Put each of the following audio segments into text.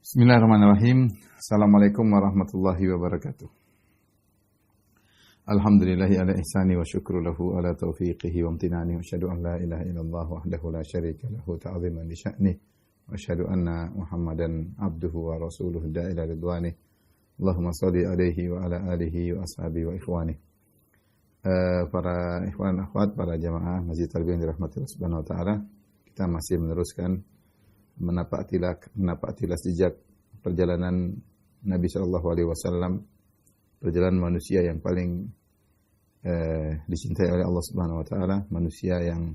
Bismillahirrahmanirrahim. Assalamualaikum warahmatullahi wabarakatuh. Alhamdulillahi ala ihsani wa syukru lahu ala taufiqihi wa amtinani wa asyhadu an la ilaha illallah wahdahu la syarika lahu ta'ziman li sya'ni wa asyhadu anna Muhammadan abduhu wa rasuluhu da'ila ridwani. Allahumma shalli alaihi wa ala alihi wa ashabihi wa ikhwani. Para ikhwan akhwat, para jamaah Masjid Tarbiyah yang dirahmati Allah Subhanahu wa taala, kita masih meneruskan menapak tilas jejak perjalanan Nabi Shallallahu Alaihi Wasallam, perjalanan manusia yang paling dicintai oleh Allah Subhanahu Wa Taala, manusia yang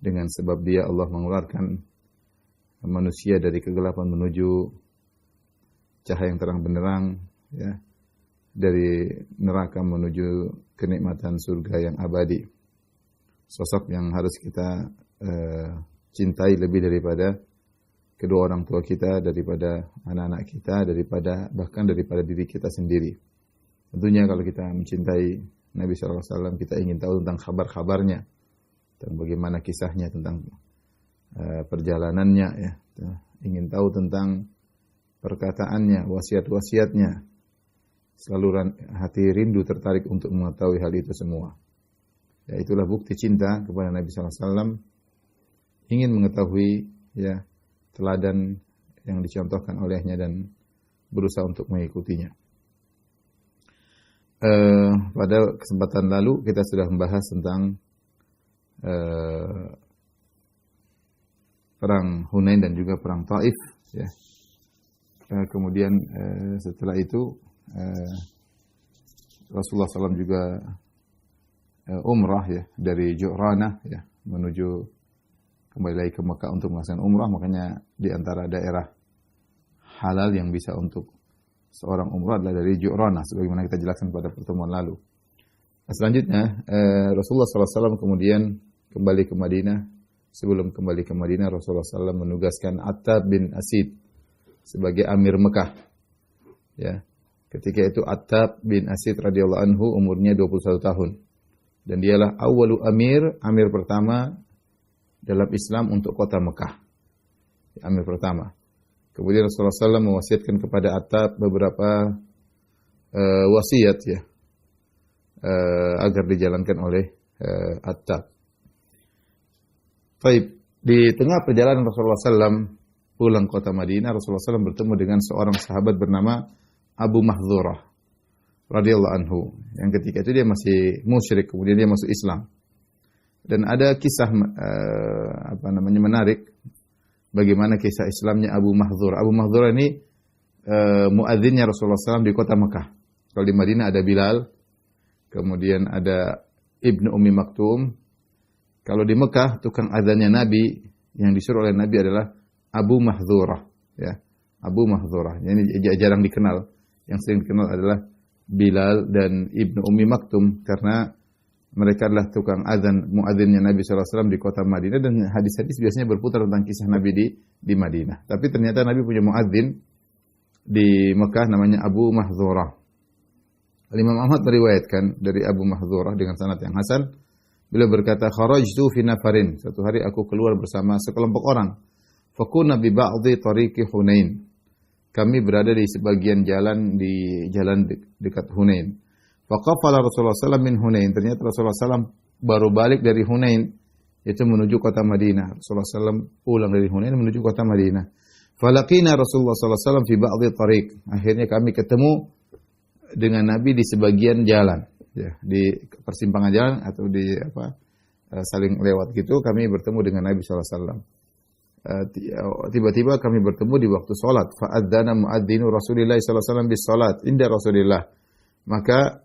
dengan sebab dia Allah mengeluarkan manusia dari kegelapan menuju cahaya yang terang benderang, ya, dari neraka menuju kenikmatan surga yang abadi. Sosok yang harus kita cintai lebih daripada kedua orang tua kita, daripada anak-anak kita, bahkan daripada diri kita sendiri. Tentunya kalau kita mencintai Nabi SAW, kita ingin tahu tentang kabar-kabarnya, tentang bagaimana kisahnya, tentang perjalanannya, ya. Ingin tahu tentang perkataannya, wasiat-wasiatnya. Selalu hati rindu tertarik untuk mengetahui hal itu semua. Ya, itulah bukti cinta kepada Nabi SAW. Ingin mengetahui, ya, teladan yang dicontohkan olehnya dan berusaha untuk mengikutinya. Pada kesempatan lalu kita sudah membahas tentang perang Hunain dan juga perang Taif, ya. Kemudian setelah itu Rasulullah SAW juga umrah, ya, dari Ju'ranah, ya, menuju kembali lagi ke Mekah untuk melaksanakan umrah. Makanya di antara daerah halal yang bisa untuk seorang umrah adalah dari Ju'ranah, sebagaimana kita jelaskan pada pertemuan lalu. Selanjutnya Rasulullah SAW kemudian kembali ke Madinah. Sebelum kembali ke Madinah, Rasulullah SAW menugaskan Attab bin Asid sebagai Amir Mekah, ya. Ketika itu Attab bin Asid radhiyallahu anhu umurnya 21 tahun. Dan dialah awwalu amir pertama dalam Islam untuk kota Mekah. Amir pertama. Kemudian Rasulullah SAW mewasiatkan kepada Attab beberapa wasiat, ya, agar dijalankan oleh Attab. Baik, di tengah perjalanan Rasulullah SAW pulang kota Madinah, Rasulullah SAW bertemu dengan seorang sahabat bernama Abu Mahdzurah radhiyallahu anhu. Yang ketika itu dia masih musyrik, kemudian dia masuk Islam. Dan ada kisah menarik bagaimana kisah Islamnya Abu Mahdzurah. Abu Mahdzurah ini muadzinnya Rasulullah SAW di kota Mekah. Kalau di Madinah ada Bilal, kemudian ada Ibnu Ummi Maktum. Kalau di Mekah tukang adzannya Nabi yang disuruh oleh Nabi adalah Abu Mahdzurah, ya. Abu Mahdzurah. Ini jarang dikenal. Yang sering dikenal adalah Bilal dan Ibnu Ummi Maktum, karena mereka adalah tukang azan, muadzinnya Nabi SAW di kota Madinah, dan hadis-hadis biasanya berputar tentang kisah Nabi di Madinah. Tapi ternyata Nabi punya muadzin di Mekah namanya Abu Mahdzurah. Imam Ahmad meriwayatkan dari Abu Mahdzurah dengan sanad yang hasan. Beliau berkata, "Kharajtu fi nafarin." Suatu hari aku keluar bersama sekelompok orang. Fakunna bi ba'dhi tariqi Hunain. Kami berada di sebagian jalan dekat Hunain. Faqafala Rasulullah SAW min Hunain. Ternyata Rasulullah SAW baru balik dari Hunain, itu menuju kota Madinah. Rasulullah SAW pulang dari Hunain menuju kota Madinah. Falaqina Rasulullah SAW fi ba'dhi tariq. Akhirnya kami ketemu dengan Nabi di sebagian jalan, ya, di persimpangan jalan atau di saling lewat gitu. Kami bertemu dengan Nabi SAW. Tiba-tiba kami bertemu di waktu salat. Fa'adzana muadzinu Rasulillah SAW bis salat inda Rasulillah. Maka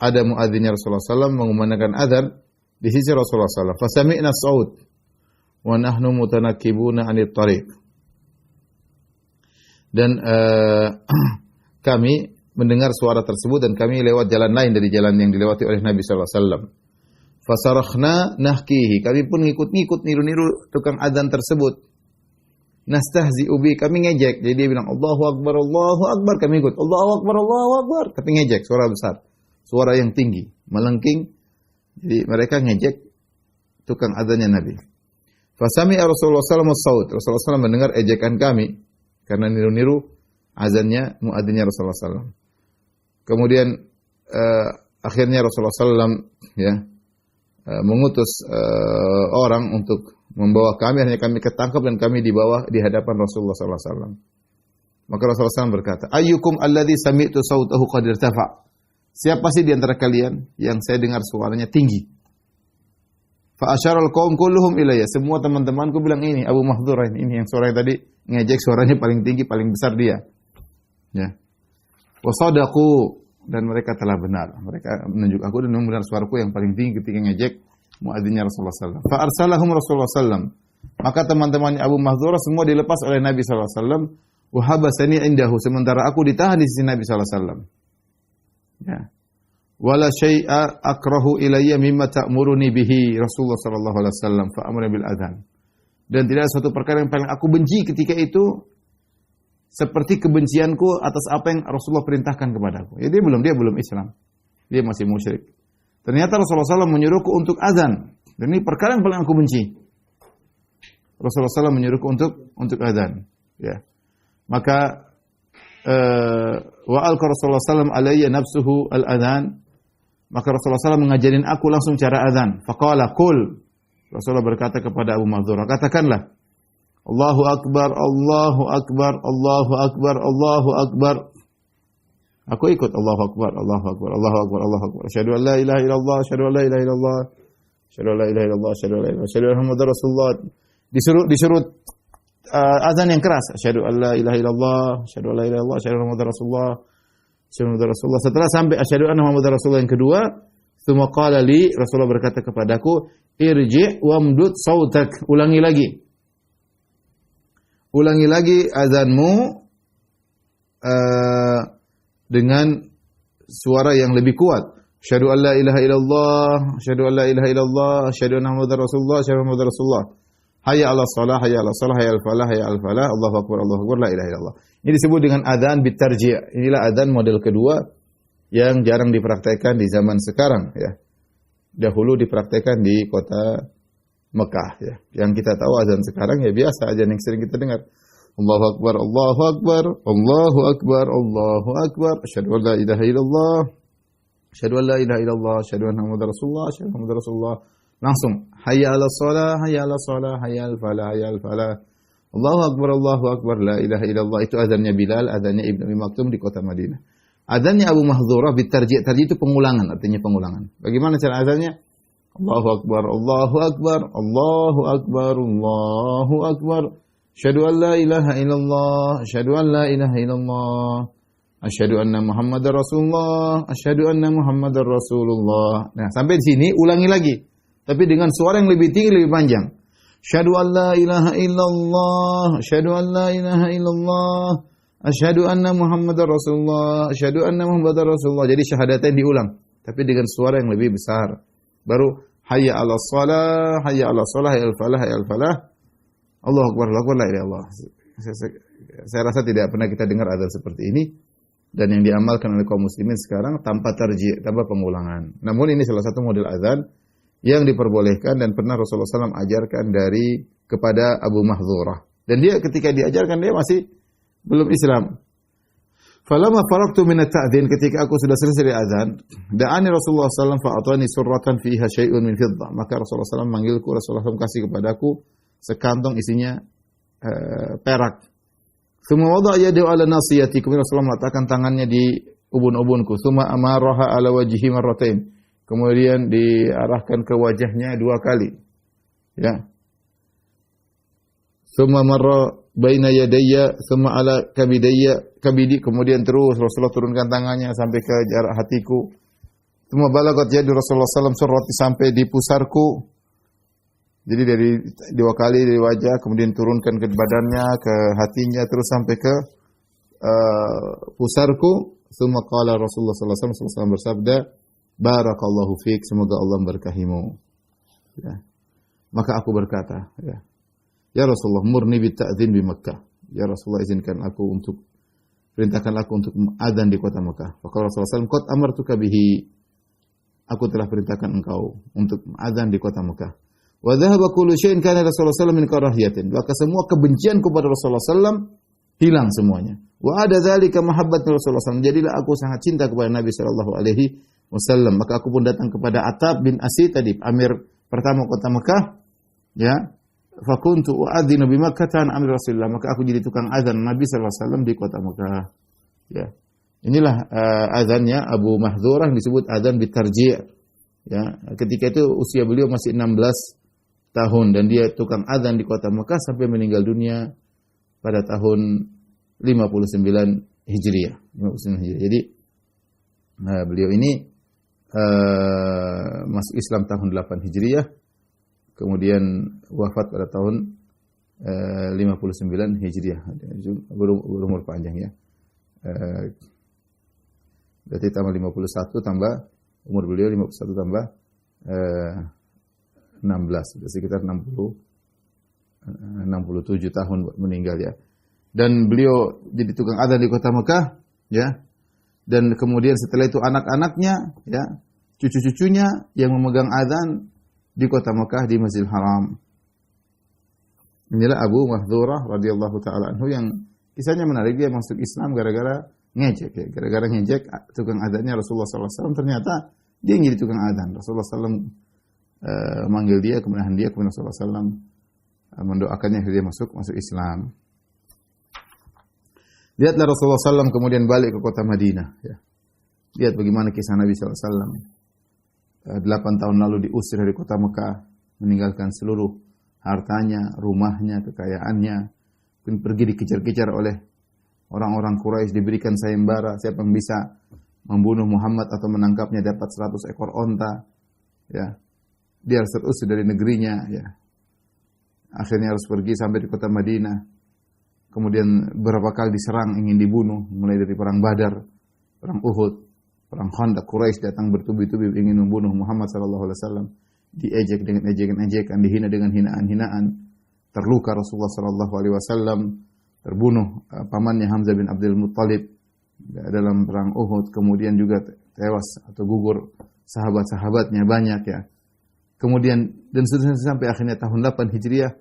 ada muadzinnya Rasulullah SAW mengumandangkan azan di sisi Rasulullah SAW. Fasami'na saud wa nahnu mutanakibuna 'anit tariq. Dan kami mendengar suara tersebut dan kami lewat jalan lain dari jalan yang dilewati oleh Nabi SAW. Fasarakhna nahkihi. Kami pun ngikut-ngikut niru-niru tukang azan tersebut. Nastahzi'u bi, kami ngejek. Jadi dia bilang Allahu Akbar, Allahu Akbar, kami ikut. Allahu Akbar, Allahu Akbar, tapi ngejek, suara besar. Suara yang tinggi, melengking. Jadi mereka ngejek tukang azannya Nabi. Fasami Rasulullah SAW as-saut. Rasulullah SAW mendengar ejekan kami. karena niru-niru azannya muadzinnya Rasulullah SAW. Kemudian akhirnya Rasulullah SAW mengutus orang untuk membawa kami, hanya kami ketangkap dan kami dibawa di hadapan Rasulullah SAW. Maka Rasulullah SAW berkata, Ayyukum alladhi sami'tu sautahu qad irtafa. Siapa sih di antara kalian yang saya dengar suaranya tinggi? Fa asyaral qaum kulluhum ilayya. Semua teman-temanku bilang ini Abu Mahdhur ini yang suaranya tadi ngejek, suaranya paling tinggi, paling besar dia. Ya. Wa sadaqu, dan mereka telah benar. Mereka menunjuk aku dan memang benar suaraku yang paling tinggi ketika ngejek muadzinnya Rasulullah SAW. Fa arsalahum Rasulullah SAW. Maka teman-temannya Abu Mahdhur semua dilepas oleh Nabi SAW. Wa habasani indahu, sementara aku ditahan di sisi Nabi SAW. Ya. Wala syai'a akrahu ilayya mimma ta'muruni bihi Rasulullah sallallahu alaihi wasallam fa amara bil adzan. Dan tidak ada suatu perkara yang paling aku benci ketika itu seperti kebencianku atas apa yang Rasulullah perintahkan kepadaku. Ya, dia belum Islam. Dia masih musyrik. Ternyata Rasulullah SAW menyuruhku untuk azan. Dan ini perkara yang paling aku benci. Rasulullah SAW menyuruhku untuk azan. Ya. Maka wa alqa Rasulullah SAW alayya nafsuhu al-adhan. Maka Rasulullah SAW mengajarin aku langsung cara azan. Faqala qul. Rasulullah berkata kepada Abu Mahdhur, katakanlah, Allahu Akbar, Allahu Akbar, Allahu Akbar, Allahu Akbar. Aku ikut Allahu Akbar, Allahu Akbar, Allahu Akbar, Allahu Akbar. Asyhadu an la ilaha illallah, asyhadu an la ilaha illallah, asyhadu an la ilaha illallah, asyhadu an la ilaha illallah, asyhadu anna Muhammadar Rasulullah. Disuruh azan yang keras. Asyhadu an la ilaha illallah, asyhadu an la ilaha illallah, asyhadu anna Muhammadar Rasulullah, asyhadu anna Muhammadar Rasulullah. Setelah sampai asyhadu anna Muhammadar Rasulullah yang kedua, tsumma qala li, Rasulullah berkata kepadaku, irji' wamdud sautak. Ulangi lagi azanmu dengan suara yang lebih kuat. Asyhadu an la ilaha illallah, asyhadu an la ilaha illallah, asyhadu anna Muhammadar Rasulullah, asyhadu anna Muhammadar Rasulullah. Hayya 'alas shalah, hayya 'alas shalah, hayya 'alal falah, hayya 'alal falah. Allahu akbar, la ilaha illallah. Ini disebut dengan adzan bitarji'. Inilah adzan model kedua yang jarang dipraktikkan di zaman sekarang, ya. Dahulu dipraktikkan di kota Mekah, ya. Yang kita tahu azan sekarang ya biasa, azan yang sering kita dengar. Allahu Akbar, Allahu Akbar, Allahu Akbar, Allahu Akbar. Asyhadu an la ilaha illallah, asyhadu an la ilaha illallah, asyhadu anna Muhammadar Rasulullah, asyhadu anna Muhammadar Rasulullah. Langsung, hayya 'alas shalah, hayya 'alas shalah, hayya 'alal falah, hayya 'alal falah. Allahu Akbar, la ilaha illallah. Itu azannya Bilal, azannya Ibnu Umi Maktum di kota Madinah. Azannya Abu Mahdhurah bitarji', tarji' itu pengulangan, artinya pengulangan. Bagaimana cara azannya? Allahu Akbar, Allahu Akbar, Allahu Akbar, Allahu Akbar. Asyhadu an la ilaha illallah, asyhadu an la ilaha illallah. Asyhadu anna Muhammadar Rasulullah, asyhadu anna Muhammadar Rasulullah. Nah, sampai di sini ulangi lagi. Tapi dengan suara yang lebih tinggi, lebih panjang. Asyhadu an la ilaha illallah, asyhadu an la ilaha illallah. Asyhadu anna Muhammadar Rasulullah, asyhadu anna Muhammadar Rasulullah. Jadi syahadatain diulang, tapi dengan suara yang lebih besar. Baru hayya 'alas shalah, hayya 'alas shalah, hayya 'alal falah, hayya 'alal falah. Allahu Akbar, Allahu Akbar, la ilaha illallah. Saya rasa tidak pernah kita dengar azan seperti ini dan yang diamalkan oleh kaum muslimin sekarang tanpa tarji', tanpa pengulangan. Namun ini salah satu model azan yang diperbolehkan dan pernah Rasulullah SAW ajarkan kepada Abu Mahdhurah. Dan dia ketika diajarkan dia masih belum Islam. Falamma faraqtu min at-ta'dzin, ketika aku sudah selesai dari azan, da'ani Rasulullah SAW fa'atani surratan fiha syai'un min fiddah. Maka Rasulullah SAW manggilku, Rasulullah SAW kasih kepadaku sekantong isinya perak. Tsumma wada'a yadahu 'ala nasiyati, kemudian Rasulullah meletakkan tangannya di ubun-ubunku. Tsumma amaraha 'ala wajhihi marratain. Kemudian diarahkan ke wajahnya 2 kali. Ya. Tsumma marra baina yadayya, tsumma 'ala kabidi, kemudian terus Rasulullah turunkan tangannya sampai ke jarak hatiku. Tsumma balagat yadu Rasulullah sallallahu alaihi wasallam sampai di pusarku. Jadi dari 2 kali dari wajah, kemudian turunkan ke badannya, ke hatinya, terus sampai ke pusarku. Tsumma qala Rasulullah sallallahu alaihi wasallam bersabda, barakallahu fiik, semoga Allah memberkahimu. Ya. Maka aku berkata, ya Rasulullah, murni bitta'dzin bi Makkah. Ya Rasulullah, perintahkan aku untuk azan di kota Makkah. Maka Rasulullah SAW, qad amartuka bihi. Aku telah perintahkan engkau untuk azan di kota Makkah. Wa dhahaba kullu syai'in kana Rasulullah SAW min karahiyatin. Maka semua kebencian kepada Rasulullah SAW hilang semuanya. Wa ada dzalika mahabbat Rasulullah SAW. Jadilah aku sangat cinta kepada Nabi sallallahu alaihi wasallam. Maka aku pun datang kepada Attab bin Asi tadi, amir pertama kota Mekah, ya. Fakuntu u'adzinu bi Makkah an amri Rasulullah. Maka aku jadi tukang azan Nabi sallallahu alaihi wasallam di kota Mekah. Ya. Inilah azannya Abu Mahdhurah disebut azan bitarji'. Ya, ketika itu usia beliau masih 16 tahun dan dia tukang azan di kota Mekah sampai meninggal dunia pada tahun 59 Hijriah. 59 Hijriah. Jadi beliau ini masuk Islam tahun 8 Hijriah, kemudian wafat pada tahun 59 Hijriah. Berumur panjang ya. Berarti tambah 51 tambah umur beliau 51 tambah 16, sekitar 67 tahun meninggal ya. Dan beliau jadi tukang adzan di kota Mekah ya. Dan kemudian setelah itu anak-anaknya ya, cucu-cucunya yang memegang adzan di kota Mekah di Masjidil Haram. Inilah Abu Mahdhurah radhiyallahu taala anhu yang kisahnya menarik. Dia masuk Islam gara-gara ngejek ya. Gara-gara ngejek tukang adzannya Rasulullah SAW, ternyata dia yang jadi tukang adzan. Rasulullah SAW manggil dia, kemudian Rasulullah SAW mendoakannya akhirnya dia masuk Islam. Lihatlah Rasulullah SAW kemudian balik ke kota Madinah. Ya. Lihat bagaimana kisah Nabi SAW. 8 tahun lalu diusir dari kota Mekah, meninggalkan seluruh hartanya, rumahnya, kekayaannya, pergi dikejar-kejar oleh orang-orang Quraisy, diberikan sayembara, siapa yang bisa membunuh Muhammad atau menangkapnya dapat 100 ekor onta. Ya. Dia harus terusir dari negerinya. Ya. Akhirnya harus pergi sampai di kota Madinah. Kemudian beberapa kali diserang, ingin dibunuh, mulai dari perang Badar, perang Uhud, perang Khandaq. Quraisy datang bertubi-tubi ingin membunuh Muhammad SAW. Diejek dengan ejekan-ejekan, dihina dengan hinaan-hinaan. Terluka Rasulullah SAW, terbunuh pamannya Hamzah bin Abdul Muttalib dalam perang Uhud. Kemudian juga tewas atau gugur sahabat-sahabatnya banyak ya. Kemudian dan seterusnya sampai akhirnya tahun 8 Hijriah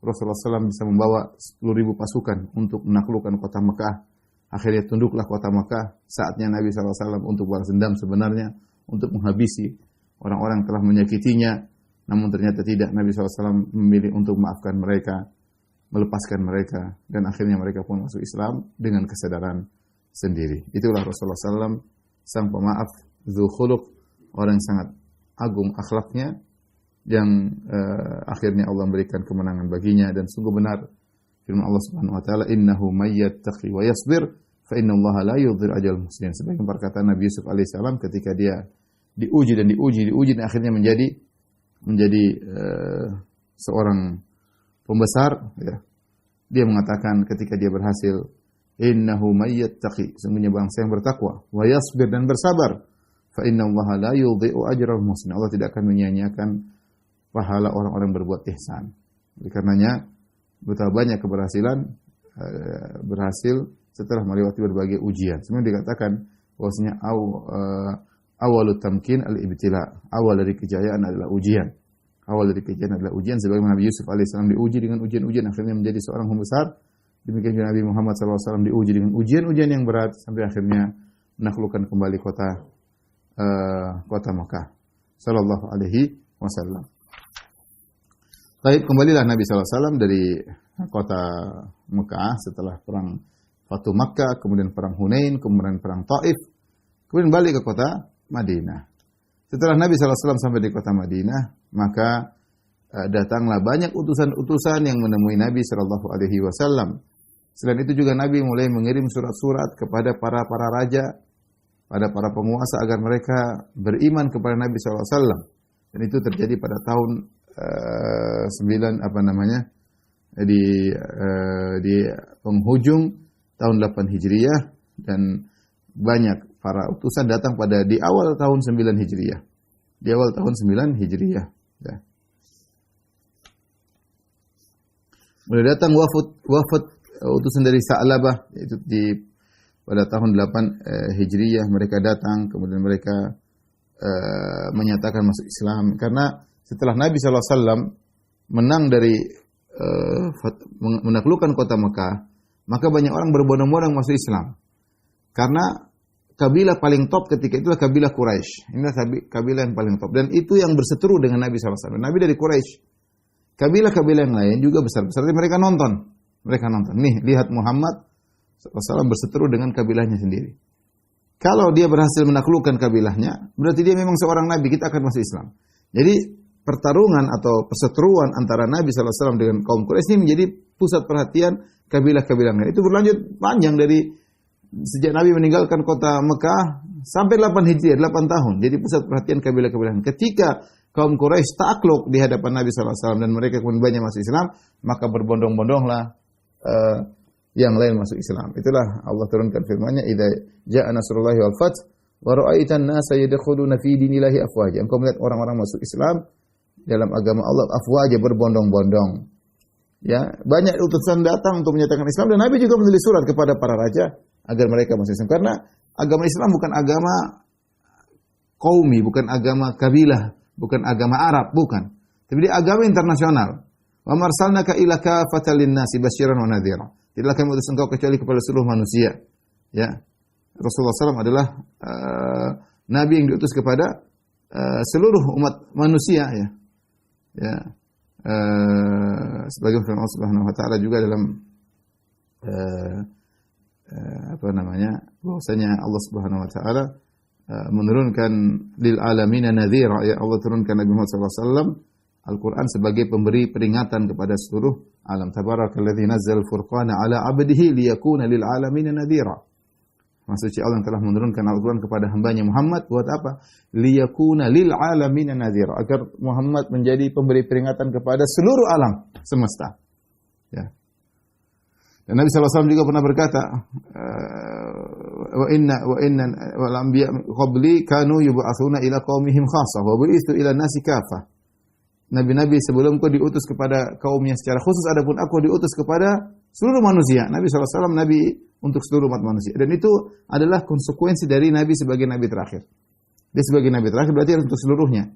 Rasulullah SAW bisa membawa 10.000 pasukan untuk menaklukkan kota Mekah. Akhirnya tunduklah kota Mekah. Saatnya Nabi SAW untuk balas dendam sebenarnya, untuk menghabisi orang-orang yang telah menyakitinya. Namun ternyata tidak. Nabi SAW memilih untuk memaafkan mereka, melepaskan mereka. Dan akhirnya mereka pun masuk Islam dengan kesadaran sendiri. Itulah Rasulullah SAW, sang pemaaf, dzu khuluq, orang yang sangat agung akhlaknya, yang akhirnya Allah memberikan kemenangan baginya. Dan sungguh benar firman Allah Subhanahu wa taala, innahu may yattaqi wa yasbir fa innallaha la yudhir ajal muslimin. Sebagai perkataan Nabi Yusuf alaihissalam ketika dia diuji dan akhirnya menjadi seorang pembesar ya. Dia mengatakan ketika dia berhasil, innahu may yattaqi, sungguhnya bangsa yang bertakwa, wa yasbir, dan bersabar, fa innallaha la yudhi'u ajral muslimin. Allah tidak akan menyia-nyiakan pahala orang-orang berbuat ihsan. Oleh karenanya betapa banyak keberhasilan berhasil setelah melewati berbagai ujian. Sebenarnya dikatakan bahwasanya awalut tamkin al-ibtila. Awal dari kejayaan adalah ujian. Awal dari kejayaan adalah ujian. Sebagaimana Nabi Yusuf alaihissalam diuji dengan ujian-ujian, akhirnya menjadi seorang pembesar. Demikian juga Nabi Muhammad SAW diuji dengan ujian-ujian yang berat sampai akhirnya menaklukkan kembali kota Mekah. Sallallahu alaihi wasallam. Baik, kembalilah Nabi SAW dari kota Mekah setelah perang Fatu Makkah, kemudian perang Hunain, kemudian perang Taif, kemudian balik ke kota Madinah. Setelah Nabi SAW sampai di kota Madinah, maka datanglah banyak utusan-utusan yang menemui Nabi SAW. Selain itu juga Nabi mulai mengirim surat-surat kepada para raja, pada para penguasa agar mereka beriman kepada Nabi SAW. Dan itu terjadi pada tahun 9 di penghujung tahun 8 Hijriah, dan banyak para utusan datang di awal tahun 9 Hijriah. Di awal tahun 9 Hijriah ya. Mulai datang wafud utusan dari Sa'labah, yaitu pada tahun 8 Hijriah mereka datang, kemudian mereka menyatakan masuk Islam. Karena setelah Nabi SAW menang dari menaklukkan kota Mekah, maka banyak orang berbondong-bondong masuk Islam. Karena kabilah paling top ketika itulah kabilah Quraisy. Inilah kabilah yang paling top. Dan itu yang berseteru dengan Nabi SAW. Nabi dari Quraisy. Kabilah-kabilah yang lain juga besar-besar. Mereka nonton. Nih, lihat Muhammad SAW berseteru dengan kabilahnya sendiri. Kalau dia berhasil menaklukkan kabilahnya, berarti dia memang seorang Nabi. Kita akan masuk Islam. Jadi, pertarungan atau perseteruan antara Nabi SAW dengan kaum Quraisy ini menjadi pusat perhatian kabilah-kabilah lain. Itu berlanjut panjang dari sejak Nabi meninggalkan kota Mekah sampai 8 Hijriah, 8 tahun. Jadi pusat perhatian kabilah-kabilah. Ketika kaum Quraisy takluk di hadapan Nabi SAW dan mereka kemudian banyak masuk Islam, maka berbondong-bondonglah yang lain masuk Islam. Itulah Allah turunkan firman-Nya, "Idza jaa nasrullahi wal fath wa ra'aitan nasa yadkhuluna fi dinillahi afwaja." Engkau melihat orang-orang masuk Islam dalam agama Allah afwaja, berbondong-bondong. Ya, banyak utusan datang untuk menyatakan Islam dan Nabi juga menulis surat kepada para raja agar mereka masuk Islam. Karena agama Islam bukan agama qaumi, bukan agama kabilah, bukan agama Arab, bukan. Tapi dia agama internasional. Wa marsalnaka ila kafatan lin-nasi basyiran wa nadhira. Tidaklah kami utus engkau kecuali kepada seluruh manusia. Ya. Rasulullah SAW adalah nabi yang diutus kepada seluruh umat manusia, ya. Ya. Sebagai firman Allah Subhanahu wa taala juga dalam bahwasanya Allah Subhanahu wa taala menurunkan lil alamin nadhira, ya, Allah turunkan Nabi Muhammad SAW Al-Quran sebagai pemberi peringatan kepada seluruh alam. Tabarakalladzi nazzal furqana ala 'abdihi liyakuna lil alamin nadhira. Maksudnya Allah yang telah menurunkan Al-Quran kepada hambanya Muhammad buat apa? Liyakuna lil alamin nadhira, agar Muhammad menjadi pemberi peringatan kepada seluruh alam semesta. Ya. Dan Nabi SAW juga pernah berkata, wa inna wal anbiya qabli kanu yub'atsuna ila qaumihim khassah wa bu'itsu ila nasi kafah. Nabi-nabi sebelumku diutus kepada kaumnya secara khusus, adapun aku diutus kepada seluruh manusia. Nabi SAW nabi untuk seluruh umat manusia. Dan itu adalah konsekuensi dari Nabi sebagai Nabi terakhir. Dia sebagai Nabi terakhir berarti harus untuk seluruhnya.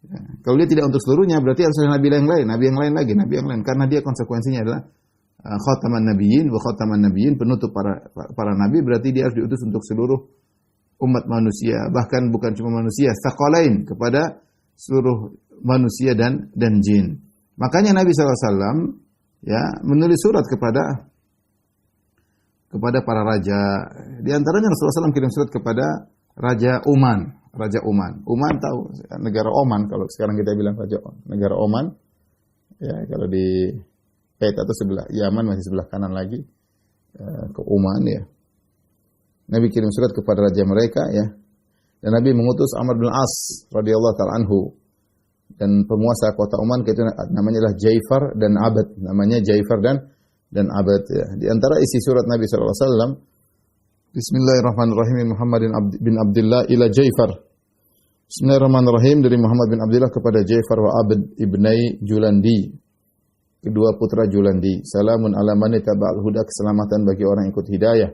Ya. Kalau dia tidak untuk seluruhnya berarti harus ada Nabi yang lain, Nabi yang lain lagi, Nabi yang lain. Karena dia konsekuensinya adalah khataman nabiyyin wa khataman nabiyyin, penutup para nabi, berarti dia harus diutus untuk seluruh umat manusia. Bahkan bukan cuma manusia, tsaqalain, kepada seluruh manusia dan jin. Makanya Nabi SAW ya menulis surat kepada para raja. Di antaranya Rasulullah SAW kirim surat kepada Raja Oman. Raja Oman. Oman tahu negara Oman, kalau sekarang kita bilang negara Oman. Ya, kalau di peta itu sebelah Yaman, masih sebelah kanan lagi ke Oman, ya. Nabi kirim surat kepada raja mereka, ya. Dan Nabi mengutus Amr bin As radhiyallahu ta'ala anhu, dan penguasa kota Oman, itu namanya adalah Jaifar dan Abad, namanya Jaifar dan Abad, ya. Di antara isi surat Nabi SAW, Bismillahirrahmanirrahim, Muhammadin bin Abdullah ila Jaifar. Bismillahirrahmanirrahim, dari Muhammad bin Abdullah kepada Jaifar wa Abad ibnai Julandi, kedua putra Julandi. Salamun ala man ittaba'al huda, keselamatan bagi orang yang ikut hidayah.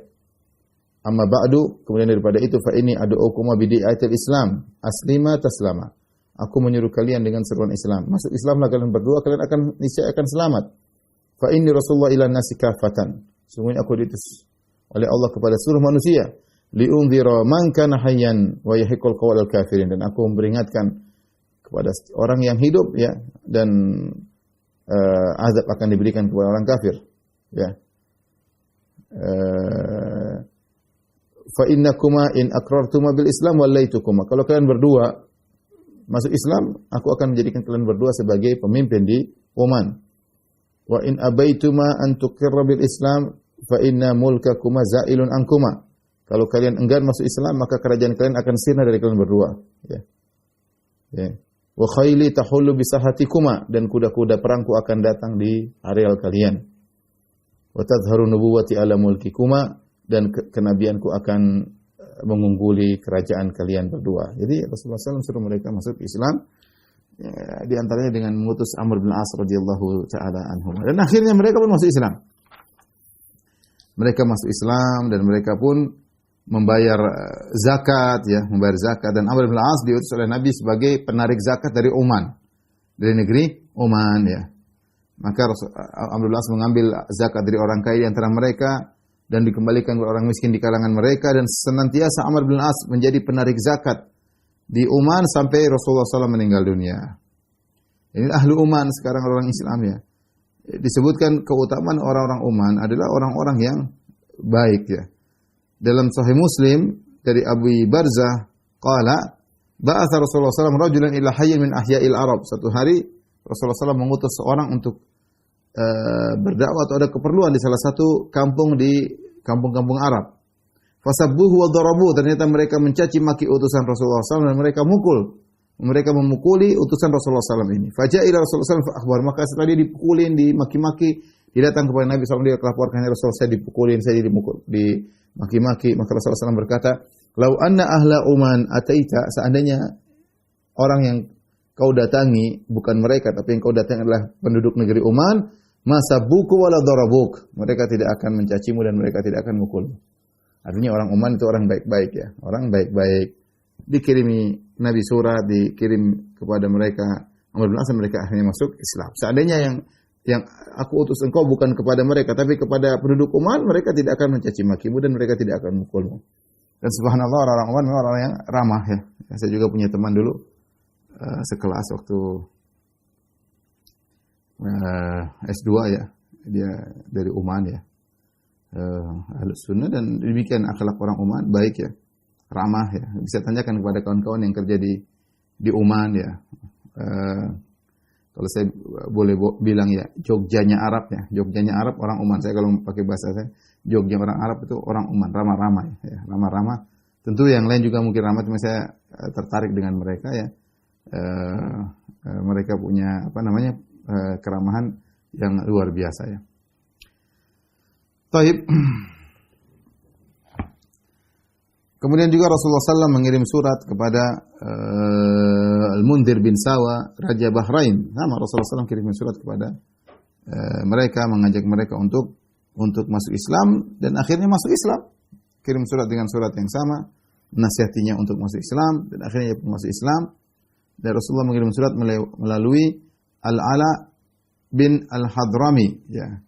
Amma ba'du, kemudian daripada itu, fa ini ad'ukum bidi'atil Islam, aslima taslama. Aku menyuruh kalian dengan seruan Islam. Masuk Islamlah kalian berdua, kalian akan niscaya akan selamat. Fa inni Rasulullah ila nasi kafatan. Sungguhnya aku diutus oleh Allah kepada seluruh manusia. Li'undhira man kana hayyan wa yahiqul qawlal kafirin. Dan aku memperingatkan kepada orang yang hidup, ya, dan azab akan diberikan kepada orang kafir, ya. Fa innakuma in aqrartuma bil Islam wallaitukuma. Kalau kalian berdua masuk Islam, aku akan menjadikan kalian berdua sebagai pemimpin di Oman. Wa in abaituma an tuqirra bil Islam fa inna mulkakuma za'ilun ankuma. Kalau kalian enggan masuk Islam, maka kerajaan kalian akan sirna dari kalian berdua, ya. Ya. Wa khayli tahullu bi sahatikuma, dan kuda-kuda perangku akan datang di areal kalian. Wa tadhharu nubuwwati ala mulkikuma, dan kenabianku akan mengungguli kerajaan kalian berdua. Jadi Rasulullah SAW suruh mereka masuk Islam, ya, di antaranya dengan mengutus Amr bin As radhiyallahu taala anhu. Dan akhirnya mereka pun masuk Islam. Mereka masuk Islam dan mereka pun membayar zakat, ya, membayar zakat. Dan Amr bin As diutus oleh Nabi sebagai penarik zakat dari Oman, dari negeri Oman, ya. Maka Amr bin As mengambil zakat dari orang kaya di antara mereka dan dikembalikan kepada orang miskin di kalangan mereka, dan senantiasa Amr bin As menjadi penarik zakat di Oman sampai Rasulullah SAW meninggal dunia. Ini ahli Oman sekarang orang Islam ya. Disebutkan keutamaan orang-orang Oman adalah orang-orang yang baik ya. Dalam Sahih Muslim dari Abu Barzah qala ba'atha Rasulullah SAW rajulan ila hayyin min ahya'il Arab. Satu hari Rasulullah SAW mengutus seorang untuk berdakwah atau ada keperluan di salah satu kampung di kampung-kampung Arab. Fasabbuhu wa darabu, ternyata mereka mencaci maki utusan Rasulullah SAW dan mereka memukuli utusan Rasulullah SAW ini. Faja'ila Rasulullah SAW akhbar, maka setelah dia dipukulin, dimaki-maki, dia datang kepada Nabi SAW, dia laporkan, Rasulullah saya dipukulin, saya dimaki-maki. Maka Rasulullah SAW berkata, "Lau anna ahla Oman ataita," seandainya orang yang kau datangi bukan mereka, tapi yang kau datangi adalah penduduk negeri Oman, masabbuku wala darabuk, mereka tidak akan mencacimu dan mereka tidak akan mukulmu. Artinya orang Oman itu orang baik-baik ya, orang baik-baik. Dikirimi Nabi surat, dikirim kepada mereka, Amr bin As, mereka akhirnya masuk Islam. Seandainya yang aku utus engkau bukan kepada mereka, tapi kepada penduduk Oman, mereka tidak akan mencaci makimu dan mereka tidak akan mukulmu. Dan subhanallah, orang Oman memang orang yang ramah ya. Saya juga punya teman dulu sekelas waktu S2 ya, dia dari Oman ya, Ahlus Sunnah, dan demikian akhlak orang Oman, baik ya, ramah ya. Bisa tanyakan kepada kawan-kawan yang kerja di Oman ya. Kalau saya boleh bilang ya, Jogjanya Arab ya, Jogjanya Arab orang Oman. Saya kalau pakai bahasa saya, Jogja orang Arab itu orang Oman, ramah-ramah ya, ramah-ramah. Tentu yang lain juga mungkin ramah, cuma saya tertarik dengan mereka ya. Mereka punya keramahan yang luar biasa ya. Taib. Kemudian juga Rasulullah SAW mengirim surat kepada Al-Mundhir bin Sawa, Raja Bahrain. Nama Rasulullah SAW kirim surat kepada mereka, mengajak mereka untuk masuk Islam, dan akhirnya masuk Islam. Kirim surat dengan surat yang sama, menasihatinya untuk masuk Islam, dan akhirnya dia masuk Islam. Dan Rasulullah mengirim surat melalui Al-Ala bin Al-Hadrami ya,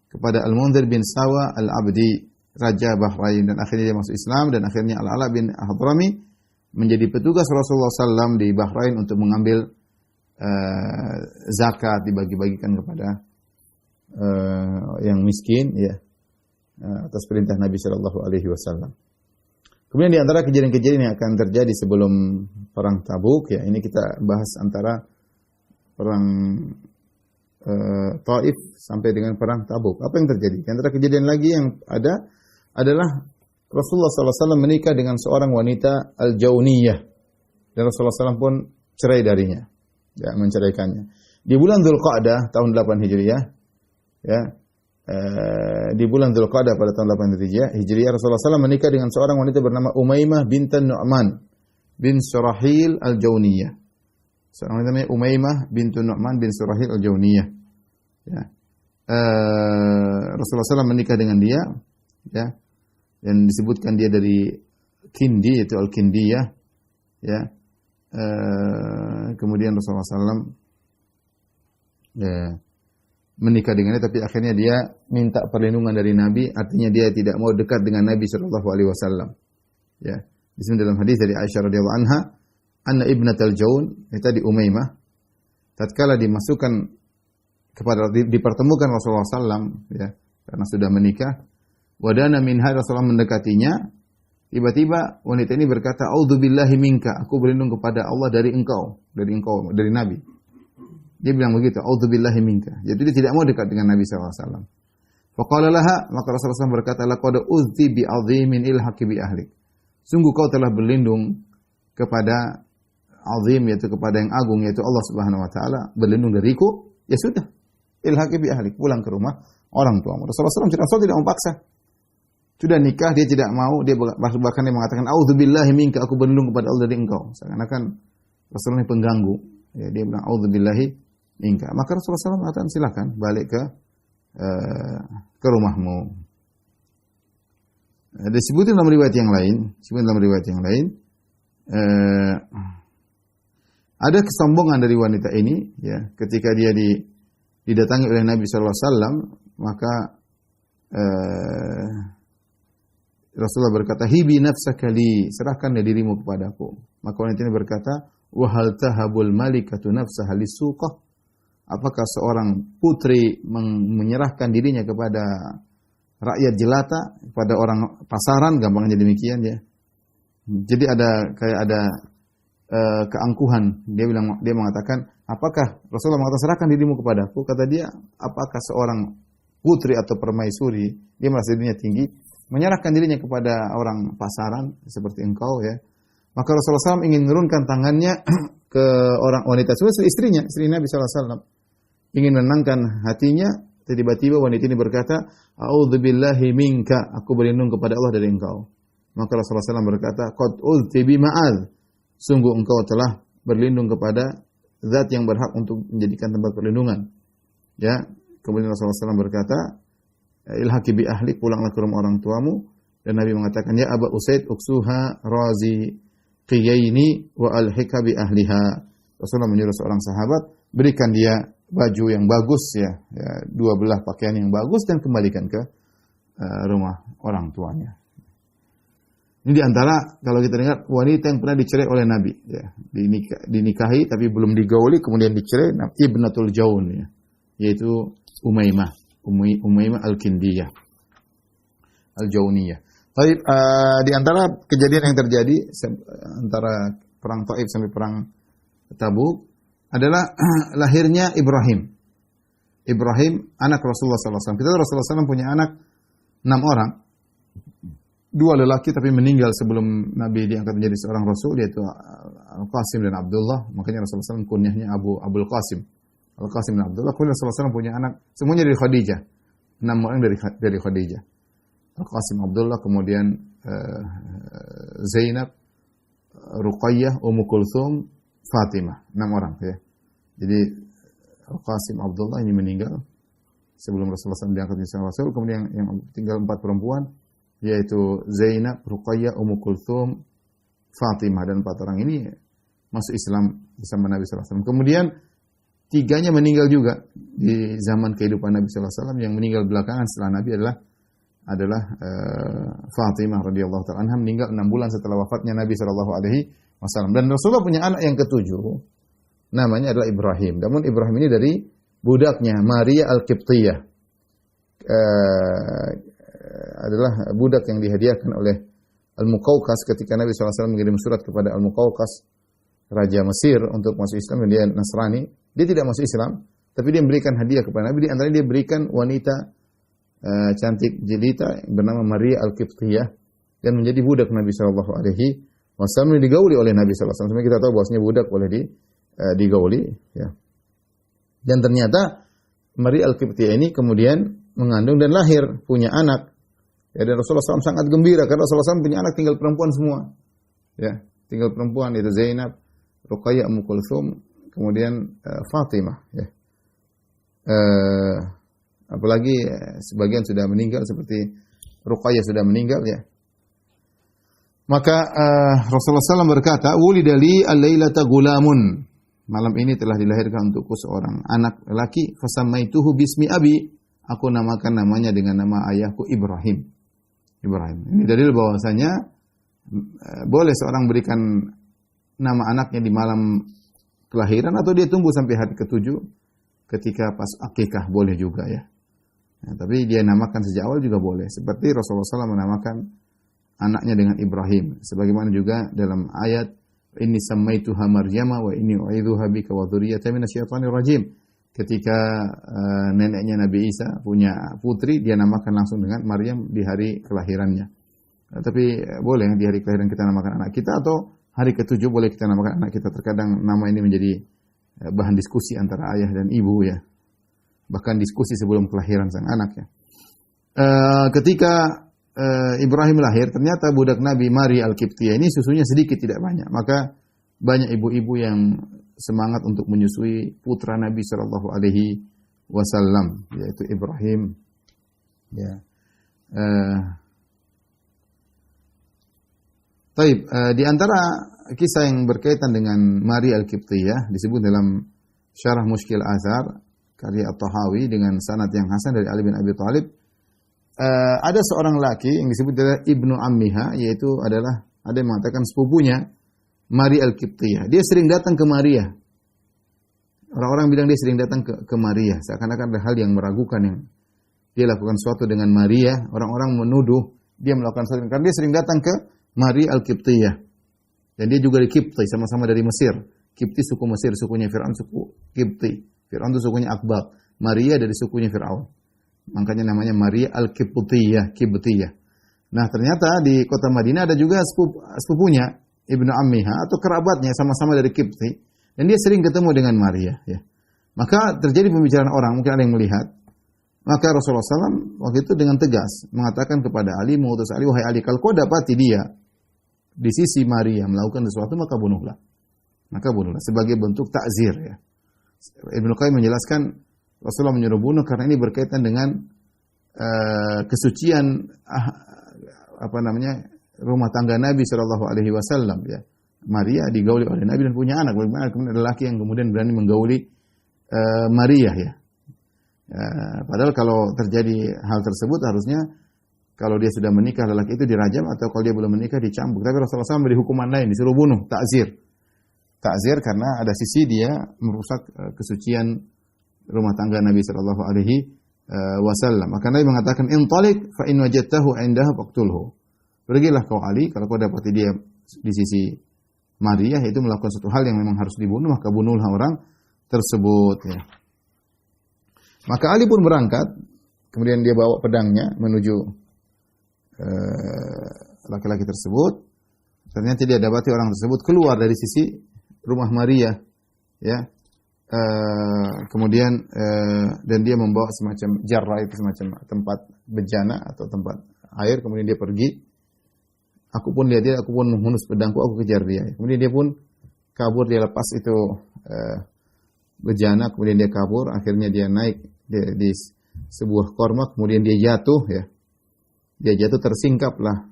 kepada Al-Mundhir bin Sawa Al-Abdi, Raja Bahrain, dan akhirnya dia masuk Islam, dan akhirnya Al-Ala bin Al-Hadrami menjadi petugas Rasulullah SAW di Bahrain untuk mengambil zakat, dibagi-bagikan kepada yang miskin ya, atas perintah Nabi Shallallahu Alaihi Wasallam. Kemudian di antara kejadian-kejadian yang akan terjadi sebelum perang Tabuk ya, ini kita bahas antara perang Taif sampai dengan perang Tabuk. Apa yang terjadi? Di antara kejadian lagi yang ada adalah Rasulullah SAW menikah dengan seorang wanita Al-Jauniyah, dan Rasulullah SAW pun cerai darinya, ya, menceraikannya. Di bulan Dzulqa'dah tahun 8 Hijriah, ya, di bulan Dzulqa'dah pada tahun 8 Hijriah, Rasulullah SAW menikah dengan seorang wanita bernama Umaymah bintan Nu'man bin Surahil Al-Jauniyah. Seorang wanita namanya Umaymah bintun Nu'man bin Surahil Al-Jauniyah. Ya. Rasulullah SAW menikah dengan dia, ya, dan disebutkan dia dari Kindi, yaitu Al-Kindiyah, ya. Kemudian Rasulullah SAW ya, menikah dengannya, tapi akhirnya dia minta perlindungan dari Nabi, artinya dia tidak mau dekat dengan Nabi Shallallahu Alaihi Wasallam. Ya, di sini dalam hadis dari Aisyah radhiyallahu anha, anna ibnatal Jaun, itu di Umaymah, tatkala dimasukkan dipertemukan Rasulullah SAW, ya, karena sudah menikah, wadana minha, Rasulullah mendekatinya, tiba-tiba wanita ini berkata, "A'udzubillahi minka," aku berlindung kepada Allah dari engkau, dari Nabi. Dia bilang begitu, "A'udzubillahi minka." Jadi dia tidak mau dekat dengan Nabi SAW. Faqala laha, maka Rasulullah SAW berkata, "Laqad uzzi bi 'azimin ilhaqi bi ahlik." Sungguh kau telah berlindung kepada azim, yaitu kepada yang agung, yaitu Allah Subhanahu wa taala, berlindung dariku, ya sudah. Ilhaqi bi ahlik, pulang ke rumah orang tuamu. Rasulullah SAW tidak memaksa. Sudah nikah, dia tidak mau, dia bahkan dia mengatakan, "A'udzubillahi minka," aku berlindung kepada Allah dari engkau. Seakan-akan Rasulullah ini pengganggu. Ya, dia bilang, "A'udzubillahi minka." Maka Rasulullah SAW mengatakan, silakan balik ke rumahmu. Disebutkan dalam riwayat yang lain, ada kesombongan dari wanita ini, ya, ketika dia didatangi oleh Nabi sallallahu alaihi wasallam, maka Rasulullah berkata, "Hibi nafsaka li, serahkan dirimu kepadaku." Maka wanita ini berkata, "Wa hal tahabul malikatu nafsaha lisuqah?" Apakah seorang putri menyerahkan dirinya kepada rakyat jelata, kepada orang pasaran, gampangnya demikian ya. Jadi ada keangkuhan. Dia mengatakan, apakah Rasulullah mengatakan serahkan dirimu kepadaku? Kata dia, apakah seorang putri atau permaisuri, dia merasa dirinya tinggi, menyerahkan dirinya kepada orang pasaran seperti engkau ya. Maka Rasulullah SAW ingin menurunkan tangannya ke orang wanita tersebut, istrinya, istri Nabi SAW. Ingin menenangkan hatinya, tiba-tiba wanita ini berkata, "A'udzubillahi minka," aku berlindung kepada Allah dari engkau. Maka Rasulullah SAW berkata, "Qad uzti bima'adz," sungguh engkau telah berlindung kepada zat yang berhak untuk menjadikan tempat perlindungan. Ya, kemudian Rasulullah SAW berkata, "Ilhaqi bi ahlik," pulanglah ke rumah orang tuamu. Dan Nabi mengatakan, "Ya Aba Usaid, uksuha razi qiyaini wa alhiqa bi ahliha." Rasulullah menyuruh seorang sahabat, berikan dia baju yang bagus ya, dua belah pakaian yang bagus dan kembalikan ke rumah orang tuanya. Ini diantara kalau kita dengar wanita yang pernah dicerai oleh Nabi, ya, dinikahi tapi belum digauli kemudian dicerai, Ibnatul Jaun ya, yaitu Umaymah Al-Kindiyah, Al-Jauniyah. Tapi di antara kejadian yang terjadi antara perang Taif sampai perang Tabuk adalah lahirnya Ibrahim. Ibrahim anak Rasulullah SAW. Kita tahu Rasulullah SAW punya anak 6 orang. 2 lelaki tapi meninggal sebelum Nabi diangkat menjadi seorang Rasul, yaitu Al-Qasim dan Abdullah. Makanya Rasulullah SAW kunyahnya Abul Qasim. Al-Qasim dan Abdullah. Kemudian Rasulullah SAW punya anak semuanya dari Khadijah. 6 orang dari Khadijah. Al-Qasim, Abdullah, kemudian Zainab, Ruqayyah, Ummu Kulthum, Fatimah. 6 orang ya. Jadi Al-Qasim, Abdullah ini meninggal sebelum Rasulullah SAW diangkat menjadi seorang Rasul. Kemudian yang tinggal 4 perempuan, yaitu Zainab, Ruqayyah, Ummu Kulthum, Fatimah, dan 4 orang ini masuk Islam bersama Nabi SAW. Kemudian 3-nya meninggal juga di zaman kehidupan Nabi SAW. Yang meninggal belakangan setelah Nabi adalah Fatimah radhiyallahu ta'ala anha, meninggal 6 bulan setelah wafatnya Nabi SAW. Dan Rasulullah punya anak yang ke-7, namanya adalah Ibrahim. Namun Ibrahim ini dari budaknya Maria Al-Qibtiyah. Adalah budak yang dihadiahkan oleh Al-Muqawqas ketika Nabi SAW mengirim surat kepada Al-Muqawqas, Raja Mesir, untuk masuk Islam, dan dia Nasrani. Dia tidak masuk Islam, tapi dia memberikan hadiah kepada Nabi. Di antaranya dia berikan wanita cantik jelita yang bernama Maria Al-Qibtiyah, dan menjadi budak Nabi SAW, digauli oleh Nabi SAW. Sampai kita tahu bahwasanya budak boleh digauli. Ya. Dan ternyata Maria Al-Qibtiyah ini kemudian mengandung dan lahir, punya anak. Ya, dan Rasulullah SAW sangat gembira karena Rasulullah SAW punya anak tinggal perempuan semua. Ya, tinggal perempuan, yaitu Zainab, Ruqayyah, Ummu Kulthum, kemudian Fatimah. Ya. Apalagi sebagian sudah meninggal, seperti Ruqayyah sudah meninggal. Ya. Maka Rasulullah SAW berkata, "Wulida li al-lailata gulamun." Malam ini telah dilahirkan untukku seorang anak lelaki, fasammaituhu bismi abi. Aku namakan namanya dengan nama ayahku Ibrahim. Ini dalil bahwasanya boleh seorang berikan nama anaknya di malam kelahiran, atau dia tunggu sampai hari ke-7 ketika pas akikah, boleh juga ya. Tapi dia namakan sejak awal juga boleh. Seperti Rasulullah SAW menamakan anaknya dengan Ibrahim. Sebagaimana juga dalam ayat, "Inni sammaituha Maryama wa inni u'idzuha bika wa dzurriyyataha minasyaitonir rajim." Ketika neneknya Nabi Isa punya putri, dia namakan langsung dengan Maryam di hari kelahirannya. Tapi boleh di hari kelahiran kita namakan anak kita, atau hari ke-7 boleh kita namakan anak kita. Terkadang nama ini menjadi bahan diskusi antara ayah dan ibu ya. Bahkan diskusi sebelum kelahiran sang anak ya. Ketika Ibrahim lahir, ternyata budak Nabi Maria Al-Qibtiyah ini susunya sedikit, tidak banyak. Maka banyak ibu-ibu yang semangat untuk menyusui putra Nabi Shallallahu Alaihi Wasallam, yaitu Ibrahim. Ya. Taib. Di antara kisah yang berkaitan dengan Maria Al-Qibtiyah disebut dalam Syarah Mushkil Athar, karya At-Tahawi dengan sanad yang hasan dari Ali bin Abi Thalib. Ada seorang laki yang disebut adalah Ibnu Ammiha, yaitu adalah ada yang mengatakan sepupunya Maria Al-Qibtiyah. Dia sering datang ke Maria. Orang-orang bilang dia sering datang ke Maria, seakan-akan ada hal yang meragukan yang dia lakukan sesuatu dengan Maria. Orang-orang menuduh dia melakukan sesuatu karena dia sering datang ke Maria Al-Qibtiyah. Dan dia juga di Qibti, sama-sama dari Mesir. Qibti suku Mesir, sukunya Fir'aun suku Qibti. Fir'aun itu sukunya Akbab. Maria dari sukunya Fir'aun. Makanya namanya Maria Al-Qibtiyah, Qibtiyah. Nah, ternyata di kota Madinah ada juga sepupunya Ibnu Ammiha atau kerabatnya sama-sama dari Qibti, dan dia sering ketemu dengan Maria, ya. Maka terjadi pembicaraan orang, mungkin ada yang melihat. Maka Rasulullah SAW waktu itu dengan tegas mengatakan kepada Ali, mengutus Ali, wahai Ali, kalau kau dapati dia di sisi Maria melakukan sesuatu, maka bunuhlah. Maka bunuhlah sebagai bentuk takzir, ya. Ibnu Qayyim menjelaskan Rasulullah menyuruh bunuh karena ini berkaitan dengan kesucian rumah tangga Nabi Shallallahu Alaihi Wasallam, ya. Maria digauli oleh Nabi dan punya anak. Bagaimana kemudian ada laki yang kemudian berani menggauli Maria, ya. Padahal kalau terjadi hal tersebut harusnya kalau dia sudah menikah lelaki itu dirajam, atau kalau dia belum menikah dicambuk. Tapi Rasulullah SAW memberi hukuman lain, disuruh bunuh, takzir. Takzir karena ada sisi dia merusak kesucian rumah tangga Nabi Shallallahu Alaihi Wasallam. Maka Nabi mengatakan, intalik fa in wajadtahu indaha faqtulhu. Pergilah kau Ali, kalau kau dapati dia di sisi Maria, itu melakukan suatu hal yang memang harus dibunuh, maka bunuhlah orang tersebut, ya. Maka Ali pun berangkat, kemudian dia bawa pedangnya menuju laki-laki tersebut. Ternyata dia dapati orang tersebut keluar dari sisi rumah Maria, ya. Kemudian dan dia membawa semacam jarrah, itu semacam tempat bejana atau tempat air. Kemudian dia pergi. Aku pun lihat dia, aku pun menghunus pedangku, aku kejar dia. Kemudian dia pun kabur, dia lepas itu bejana, kemudian dia kabur. Akhirnya dia naik di sebuah korma, kemudian dia jatuh, ya. Dia jatuh, tersingkaplah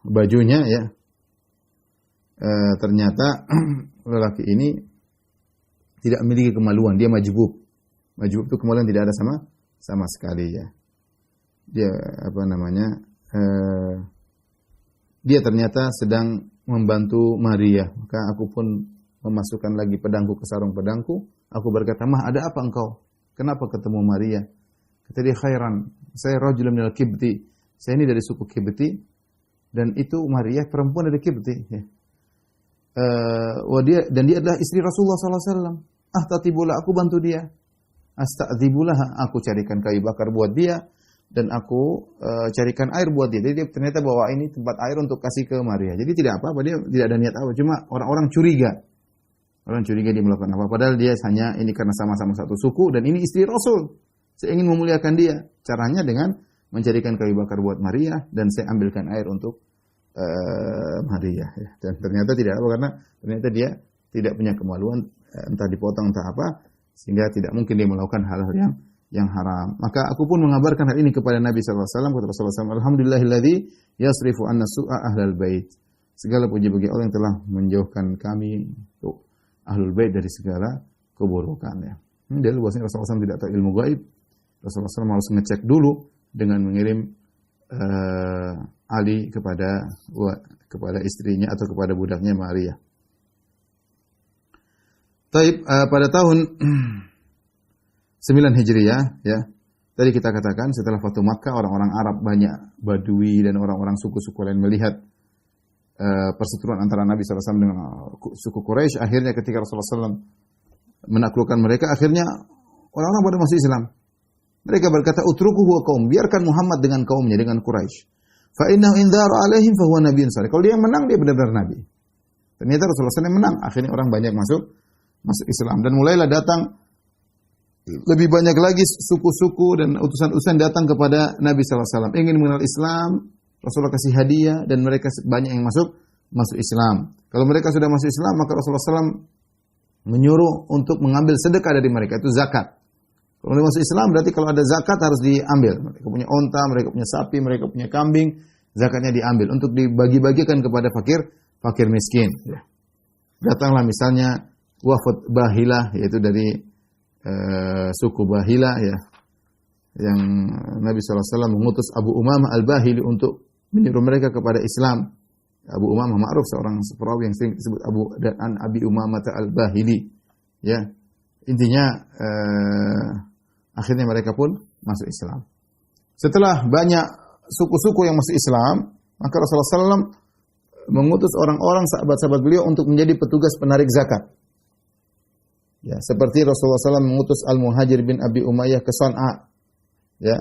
bajunya, ya. Ternyata lelaki ini tidak memiliki kemaluan, dia majbub. Majbub itu kemaluan tidak ada sama sekali, ya. Dia dia ternyata sedang membantu Maria. Maka aku pun memasukkan lagi pedangku ke sarung pedangku. Aku berkata, "Mah, ada apa engkau? Kenapa ketemu Maria?" Kata dia, "Khairan, saya rajulun minal Qibti. Saya ini dari suku Qibti, dan itu Maria perempuan dari Qibti, ya. Dan dia adalah istri Rasulullah SAW. Ahtatibulah, aku bantu dia. Asta'dzibulah, aku carikan kayu bakar buat dia, dan aku carikan air buat dia." Jadi dia ternyata bawa ini tempat air untuk kasih ke Maria. Jadi tidak apa-apa, dia tidak ada niat apa. Cuma orang-orang curiga. Orang curiga dia melakukan apa. Padahal dia hanya ini karena sama-sama satu suku, dan ini istri Rasul. Saya ingin memuliakan dia. Caranya dengan mencarikan kayu bakar buat Maria, dan saya ambilkan air untuk Maria, ya. Dan ternyata tidak apa, karena ternyata dia tidak punya kemaluan, entah dipotong entah apa, sehingga tidak mungkin dia melakukan hal-hal yang haram. Maka aku pun mengabarkan hal ini kepada Nabi SAW. Kata Rasulullah SAW, Alhamdulillahilladzi yasrifu anna su'a ahlal bait. Segala puji bagi Allah yang telah menjauhkan kami, ahlul bait, dari segala keburukan, ya. Jadi bahwasanya Rasulullah SAW tidak tahu ilmu gaib. Rasulullah SAW harus ngecek dulu dengan mengirim Ali kepada istrinya atau kepada budaknya Maria. Pada tahun 9 Hijriah, ya. Tadi kita katakan setelah Fatu Makkah, orang-orang Arab banyak Badui dan orang-orang suku-suku lain melihat perseteruan antara Nabi SAW dengan suku Quraisy. Akhirnya ketika Rasulullah SAW menaklukkan mereka, akhirnya orang-orang pada masuk Islam. Mereka berkata, "Utrukuhu wa qaum," biarkan Muhammad dengan kaumnya, dengan Quraisy. Fa innahu in dhara alaihim fa huwa nabiyyun salih. Kalau dia yang menang, dia benar-benar nabi. Ternyata Rasulullah SAW menang. Akhirnya orang banyak masuk Islam, dan mulailah datang lebih banyak lagi suku-suku dan utusan-utusan datang kepada Nabi SAW ingin mengenal Islam. Rasulullah kasih hadiah, dan mereka banyak yang masuk Islam. Kalau mereka sudah masuk Islam, maka Rasulullah SAW menyuruh untuk mengambil sedekah dari mereka, itu zakat. Kalau mereka masuk Islam, berarti kalau ada zakat harus diambil. Mereka punya onta, mereka punya sapi, mereka punya kambing, zakatnya diambil untuk dibagi-bagikan kepada fakir miskin. Datanglah misalnya wafud bahilah, yaitu dari suku Bahila ya, yang Nabi SAW mengutus Abu Umamah Al-Bahili untuk menyuruh mereka kepada Islam. Abu Umamah ma'ruf, seorang perawi yang sering disebut Abi Umamah Al-Bahili. Ya, intinya akhirnya mereka pun masuk Islam. Setelah banyak suku-suku yang masuk Islam, maka Rasulullah SAW mengutus orang-orang sahabat-sahabat beliau untuk menjadi petugas penarik zakat. Ya, seperti Rasulullah SAW mengutus Al-Muhajir bin Abi Umayyah ke San'a, ya,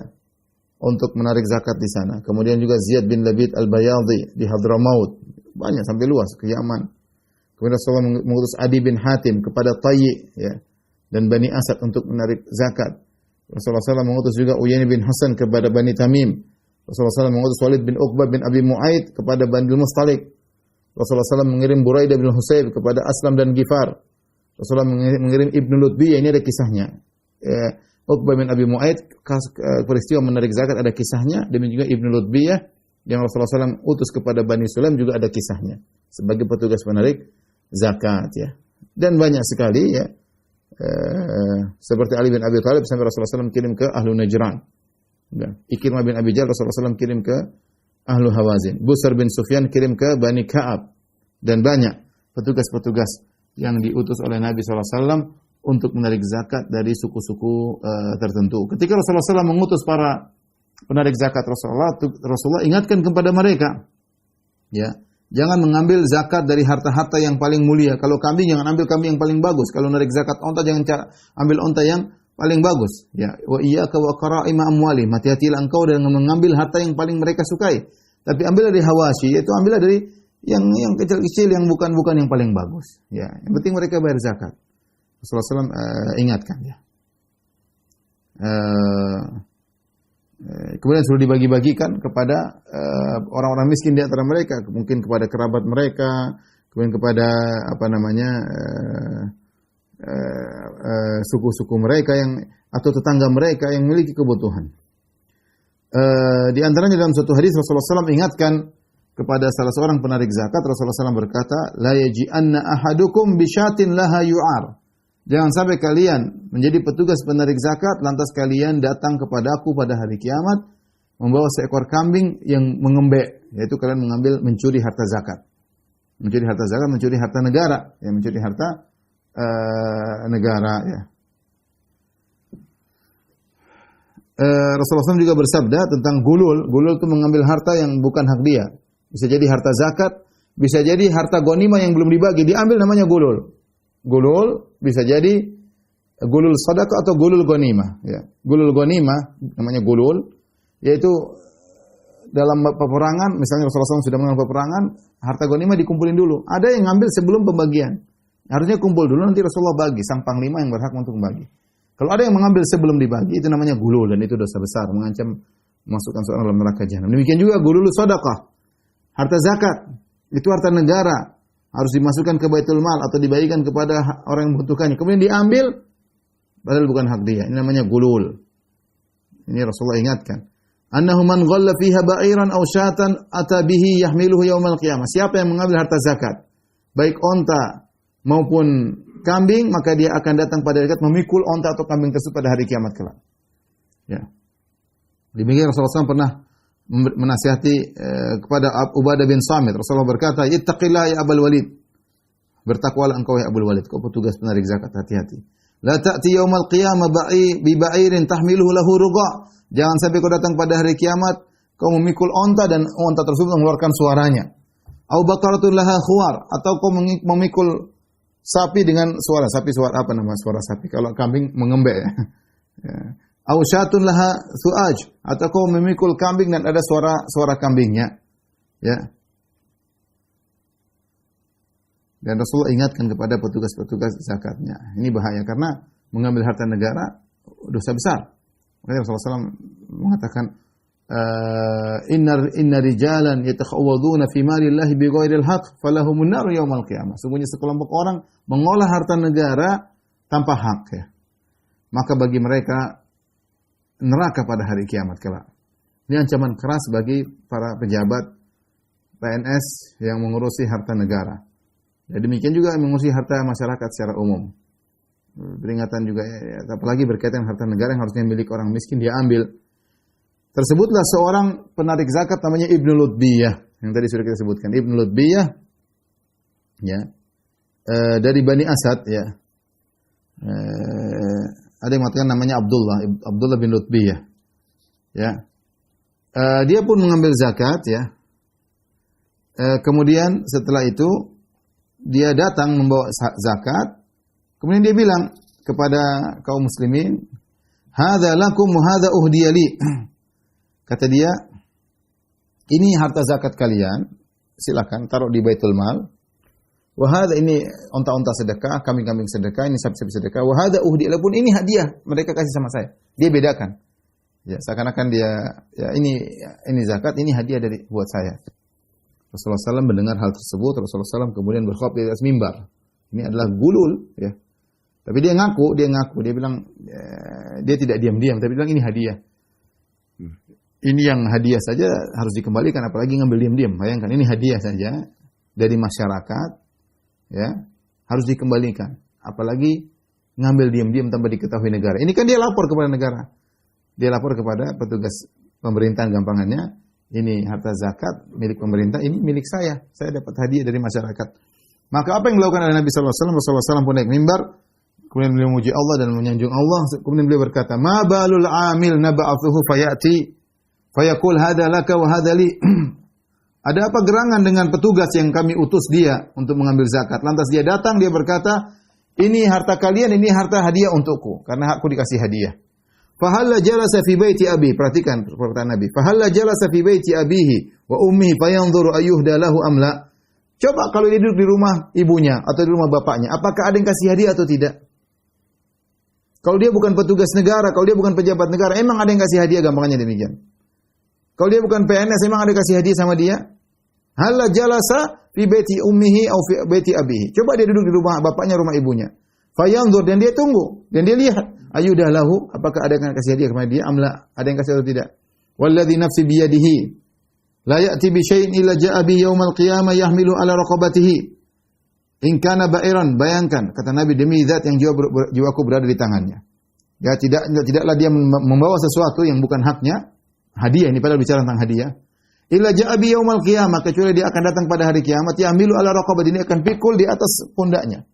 untuk menarik zakat di sana. Kemudian juga Ziyad bin Labid Al-Bayadhi di Hadramaut, banyak sampai luas ke Yaman. Kemudian Rasulullah mengutus Adi bin Hatim kepada Tayyi, ya, dan Bani Asad untuk menarik zakat. Rasulullah SAW mengutus juga Uyain bin Hasan kepada Bani Tamim. Rasulullah SAW mengutus Walid bin Uqbah bin Abi Mu'aid kepada Bani Mustalik. Rasulullah SAW mengirim Buraidah bin Husayb kepada Aslam dan Gifar. Rasulullah mengirim Ibnu Lutbiyah, ini ada kisahnya. Uqbah bin Abi Mu'aid, peristiwa menarik zakat ada kisahnya. Demikian juga Ibnu Lutbiyah yang Rasulullah SAW utus kepada Bani Sulaim juga ada kisahnya. Sebagai petugas penarik zakat, ya. Dan banyak sekali, ya. Seperti Ali bin Abi Thalib sampai Rasulullah SAW kirim ke Ahlu Najran. Ikrimah bin Abi Jahl Rasulullah SAW kirim ke Ahlu Hawazin. Busar bin Sufyan kirim ke Bani Ka'ab. Dan banyak petugas-petugas yang diutus oleh Nabi SAW untuk menarik zakat dari suku-suku tertentu. Ketika Rasulullah SAW mengutus para penarik zakat Rasulullah ingatkan kepada mereka, ya, jangan mengambil zakat dari harta-harta yang paling mulia. Kalau kambing, jangan ambil kambing yang paling bagus. Kalau menarik zakat onta, jangan ambil onta yang paling bagus. Ya, wa iyyaka wa qara'ima amwali. Hati-hatilah engkau dengan mengambil harta yang paling mereka sukai. Tapi ambillah dari hawashi, yaitu ambillah dari yang kecil-kecil, yang bukan yang paling bagus. Ya, yang penting mereka bayar zakat. Rasulullah SAW ingatkan, ya. Kemudian sudah dibagi-bagikan kepada orang-orang miskin di antara mereka, mungkin kepada kerabat mereka, kemudian kepada suku-suku mereka atau tetangga mereka yang memiliki kebutuhan. Di antaranya dalam suatu hadis Rasulullah SAW ingatkan kepada salah seorang penarik zakat. Rasulullah SAW berkata, la yaji'anna ahadukum bisyatin laha yu'ar. Jangan sampai kalian menjadi petugas penarik zakat, lantas kalian datang kepadaku pada hari kiamat membawa seekor kambing yang mengembek, yaitu kalian mencuri harta zakat. Mencuri harta zakat, mencuri harta negara, ya, mencuri harta negara, ya. Rasulullah SAW juga bersabda tentang gulul. Gulul itu mengambil harta yang bukan hak dia. Bisa jadi harta zakat, bisa jadi harta ghanimah yang belum dibagi, diambil, namanya gulul. Gulul bisa jadi gulul sedekah atau gulul ghanimah, ya. Gulul ghanimah namanya gulul, yaitu dalam peperangan, misalnya Rasulullah SAW sudah menang peperangan, harta ghanimah dikumpulin dulu. Ada yang ngambil sebelum pembagian. Harusnya kumpul dulu, nanti Rasulullah bagi, sang panglima yang berhak untuk membagi. Kalau ada yang mengambil sebelum dibagi, itu namanya gulul, dan itu dosa besar, mengancam memasukkan seorang dalam neraka jahanam. Demikian juga gulul sedekah, harta zakat, itu harta negara, harus dimasukkan ke Baitul Mal atau dibagikan kepada orang yang membutuhkannya. Kemudian diambil, padahal bukan hak dia. Ini namanya gulul. Ini Rasulullah ingatkan. Annahu man ghalla fiha ba'iran aw syatan ata bihi yahmiluhu yaumal qiyamah. Siapa yang mengambil harta zakat, baik onta maupun kambing, maka dia akan datang pada hari kiamat memikul onta atau kambing tersebut pada hari kiamat kelak. Ya. Demikian Rasulullah SAW pernah menasihati kepada Ubadah bin Samit. Rasulullah berkata, "Ittaqillah ya Abul Walid." Bertakwalah engkau ya Abul Walid, kau petugas penarik zakat, hati-hati. La ta'ti yaumal qiyamah bi ba'irin tahmiluhu lahu ruga'. Jangan sampai kau datang pada hari kiamat kau memikul onta dan onta tersebut mengeluarkan suaranya. Au baqaratun laha khuwar, atau kau memikul sapi dengan suara. Sapi suara apa nama suara sapi? Kalau kambing mengembek, ya. Ya. Au syatun laha su'aj, atau kau memikul kambing dan ada suara kambingnya. Ya. Dan Rasulullah ingatkan kepada petugas-petugas zakatnya. Ini bahaya karena mengambil harta negara dosa besar. Makanya Rasulullah SAW mengatakan, Inna rijalan yatakhawwaduna fi malillahi bighairil haqq falahumun nar yaumal qiyamah. Sungguhnya sekelompok orang mengolah harta negara tanpa hak, ya. Maka bagi mereka neraka pada hari kiamat kelak. Ini ancaman keras bagi para pejabat PNS yang mengurusi harta negara. Ya, demikian juga mengurusi harta masyarakat secara umum. Peringatan juga, ya, apalagi berkaitan harta negara yang harusnya milik orang miskin, dia ambil. Tersebutlah seorang penarik zakat namanya Ibnu Lutbiyah, yang tadi sudah kita sebutkan. Ibnu Lutbiyah, ya, dari Bani Asad, ya. Ada yang mengatakan namanya Abdullah bin Lutbiyah, ya. Dia pun mengambil zakat, ya. Kemudian setelah itu dia datang membawa zakat. Kemudian dia bilang kepada kaum muslimin, "Hadza lakum wa hadza uhdiya li." Kata dia, "Ini harta zakat kalian, silakan taruh di Baitul Mal. Wa hadza, ini onta-onta sedekah, kambing-kambing sedekah, ini sapi-sapi sedekah. Wa hadza uhdiya lakum, ini hadiah mereka kasih sama saya." Dia bedakan. Ya, seakan-akan dia, ya ini zakat, ini hadiah dari buat saya. Rasulullah SAW mendengar hal tersebut. Rasulullah SAW kemudian berkhutbah di atas mimbar. Ini adalah gulul, ya. Tapi dia bilang, dia tidak diam-diam, tapi bilang ini hadiah. Ini yang hadiah saja harus dikembalikan, apalagi ngambil diam-diam. Bayangkan, ini hadiah saja dari masyarakat, ya, harus dikembalikan. Apalagi ngambil diam-diam tanpa diketahui negara. Ini kan dia lapor kepada negara. Dia lapor kepada petugas pemerintahan, gampangannya. Ini harta zakat milik pemerintah, ini milik saya. Saya dapat hadiah dari masyarakat. Maka apa yang dilakukan oleh Nabi sallallahu alaihi wasallam? Rasulullah SAW pun naik mimbar, kemudian beliau memuji Allah dan menyanjung Allah. Kemudian beliau berkata, "Ma balul amil naba'athuhu fayati fayaqul hadza laka wa hadza li." Ada apa gerangan dengan petugas yang kami utus dia untuk mengambil zakat? Lantas dia datang, dia berkata, "Ini harta kalian, ini harta hadiah untukku, karena aku dikasih hadiah." Fahalla jalasa fi baiti abi. Perhatikan perkataan Nabi. Fahalla jalasa fi baiti abihi wa ummihi fayanzuru ayyuhda lahu amla. Coba kalau dia duduk di rumah ibunya atau di rumah bapaknya, apakah ada yang kasih hadiah atau tidak? Kalau dia bukan petugas negara, kalau dia bukan pejabat negara, emang ada yang kasih hadiah, gampangannya demikian. Kalau dia bukan PNS, emang ada yang kasih hadiah sama dia? Halla jalasa fi baiti ummihi atau fi baiti abihi. Coba dia duduk di rumah bapaknya, rumah ibunya. Fayanzur, dan dia tunggu, dan dia lihat, ayyudah lahu, apakah ada yang kasih hadiah kepada dia? Amla, ada yang kasih atau tidak? Walladzi nafsi biyadihi la ya'ti bi syai'in illa ja'a bi yaumal qiyamah yahmilu ala raqabatihi in kana ba'iran. Bayangkan, kata Nabi, demi zat yang jiwaku berada di tangannya. Ya, tidaklah dia membawa sesuatu yang bukan haknya, hadiah, ini padahal bicara tentang hadiah. Illa ja'a bi yaumal qiyamah, kecuali dia akan datang pada hari kiamat, yahmilu ala raqabatihi, ini akan pikul di atas pundaknya.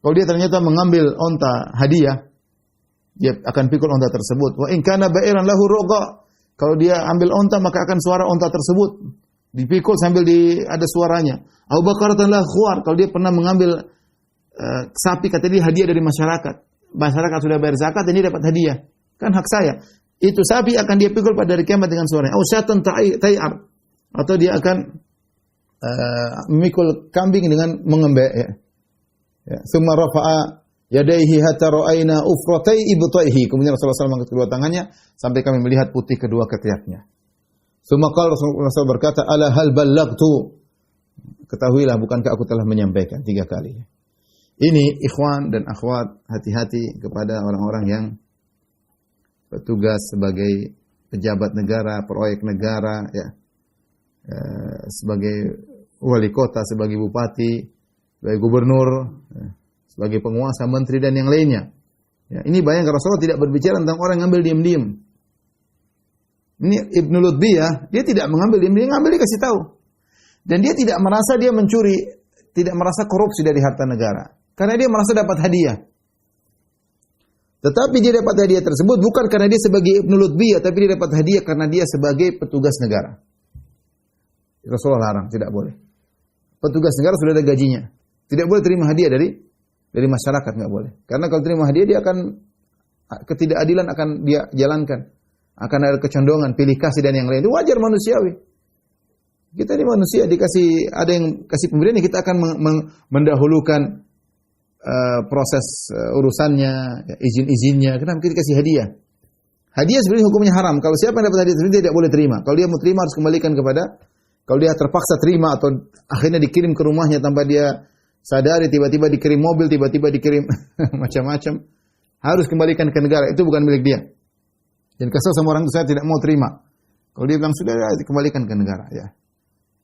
Kalau dia ternyata mengambil onta hadiah, dia akan pikul onta tersebut. Wa in kana ba'iran lahu rugha. Kalau dia ambil onta, maka akan suara onta tersebut dipikul sambil ada suaranya. Abu Bakaratan lahu khuar. Kalau dia pernah mengambil sapi, kata dia hadiah dari masyarakat. Masyarakat sudah bayar zakat dan dia dapat hadiah. Kan hak saya. Itu sapi akan dia pikul pada hari kiamat dengan suaranya. Au syatan tay'ar. Atau dia akan memikul kambing dengan mengembek, ya. Ya, summa rafa'a yadayhi hatta ra'ayna ufratai ibtaihi. Kemudian Rasulullah SAW mengangkat kedua tangannya sampai kami melihat putih kedua ketiaknya. Summa qala Rasulullah SAW berkata, "Ala hal ballaghtu?" Ketahuilah, bukankah aku telah menyampaikan 3 kali. Ini ikhwan dan akhwat, hati-hati kepada orang-orang yang petugas sebagai pejabat negara, proyek negara, ya. Sebagai wali kota, sebagai bupati, sebagai gubernur, sebagai penguasa, menteri dan yang lainnya. Ya, ini bayangkan Rasulullah tidak berbicara tentang orang yang ngambil diam-diam. Ini Ibnu Lutbiyah, dia tidak mengambil diam-diam, ngambil dia kasih tahu. Dan dia tidak merasa dia mencuri, tidak merasa korupsi dari harta negara, karena dia merasa dapat hadiah. Tetapi dia dapat hadiah tersebut bukan karena dia sebagai Ibnu Lutbiyah, tapi dia dapat hadiah karena dia sebagai petugas negara. Rasulullah larang, tidak boleh. Petugas negara sudah ada gajinya. Tidak boleh terima hadiah dari masyarakat, nggak boleh. Karena kalau terima hadiah, dia akan ketidakadilan akan dia jalankan. Akan ada kecondongan, pilih kasih dan yang lain. Itu wajar, manusiawi. Kita ini manusia, ada yang kasih pemberian, kita akan mendahulukan proses urusannya, ya, izin-izinnya. Kenapa kita kasih hadiah? Hadiah sebenarnya hukumnya haram. Kalau siapa yang dapat hadiah tersebut, dia tidak boleh terima. Kalau dia mau terima, harus kembalikan kepada. Kalau dia terpaksa terima atau akhirnya dikirim ke rumahnya tanpa dia sadari, tiba-tiba dikirim mobil, tiba-tiba dikirim macam-macam, harus kembalikan ke negara. Itu bukan milik dia. Dan kesal sama orang itu, saya tidak mau terima. Kalau dia bilang sudah, dikembalikan ke negara, ya.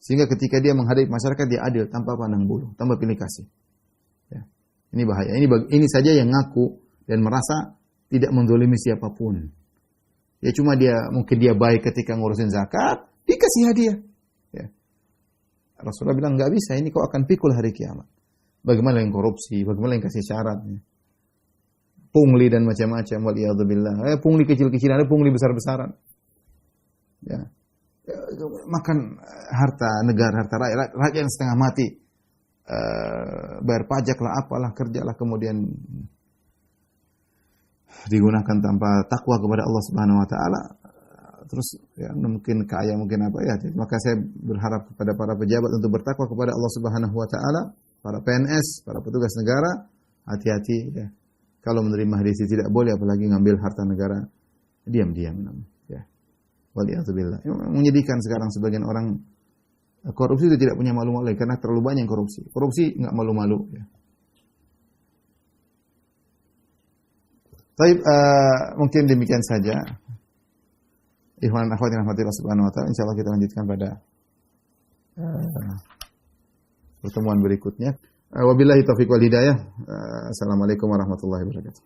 Sehingga ketika dia menghadapi masyarakat, dia adil tanpa pandang bulu, tanpa pilih kasih. Ya. Ini bahaya. Ini saja yang ngaku dan merasa tidak menzalimi siapapun. Ya cuma mungkin dia baik ketika ngurusin zakat, dikasih hadiah. Ya. Rasulullah bilang nggak bisa, ini kau akan pikul hari kiamat. Bagaimana yang korupsi, bagaimana yang kasih syarat. Ya. Pungli dan macam-macam. Waliyadzubillah. Pungli kecil-kecilan, ada pungli besar-besaran. Ya. Makan harta negara, harta rakyat yang setengah mati. Bayar pajak lah, apalah, kerjalah, kemudian digunakan tanpa takwa kepada Allah Subhanahu wa taala. Terus ya mungkin kaya, mungkin apa ya. Maka saya berharap kepada para pejabat untuk bertakwa kepada Allah Subhanahu wa taala, para PNS, para petugas negara, hati-hati ya. Kalau menerima hadis tidak boleh, apalagi ngambil harta negara diam-diam. Ya. Waliyadzubillah. Menyedihkan sekarang sebagian orang korupsi itu tidak punya malu-malu karena terlalu banyak yang korupsi. Korupsi nggak malu-malu. Ya. Baik, mungkin demikian saja. Ikhwan akhwat yang rahmatillah subhanahu wa ta'ala. Insyaallah kita lanjutkan pada pertemuan berikutnya. Wabillahi taufiq wal hidayah. Assalamualaikum warahmatullahi wabarakatuh.